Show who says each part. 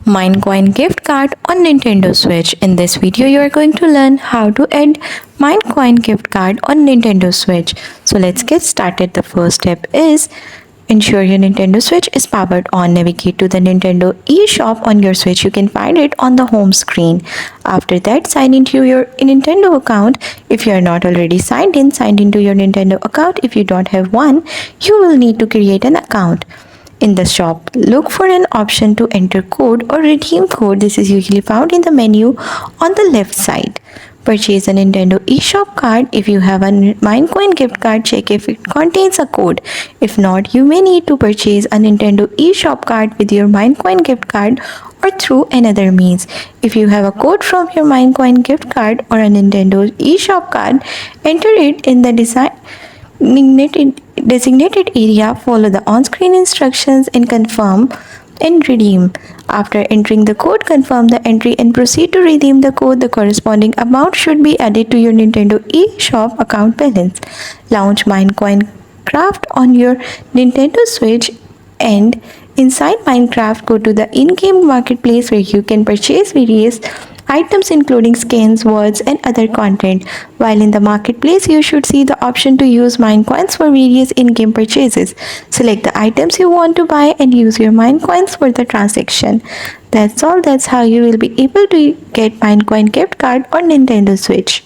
Speaker 1: Minecoin Gift Card on Nintendo Switch. In this video, you are going to learn how to add Minecoin Gift Card on Nintendo Switch. So let's get started. The first step is ensure your Nintendo Switch is powered on. Navigate to the Nintendo eShop on your Switch. You can find it on the home screen. After that, sign into your Nintendo account. If you are not already signed into your Nintendo account. If you don't have one, you will need to create an account. In the shop, look for an option to enter code or redeem code. This is usually found in the menu on the left side. Purchase a Nintendo eShop card. If you have a Minecoin gift card, check if it contains a code. If not, you may need to purchase a Nintendo eShop card with your Minecoin gift card or through another means. If you have a code from your Minecoin gift card or a Nintendo eShop card, enter it in the designated area, follow the on-screen instructions and confirm and redeem. After entering the code, confirm the entry and proceed to redeem the code. The corresponding amount should be added to your Nintendo eShop account balance. Launch Minecoin Craft on your Nintendo Switch and inside Minecraft, go to the in-game marketplace where you can purchase various items including skins, words, and other content. While in the marketplace, you should see the option to use Minecoins for various in-game purchases. Select the items you want to buy and use your Minecoins for the transaction. That's all. That's how you will be able to get Minecoin gift card on Nintendo Switch.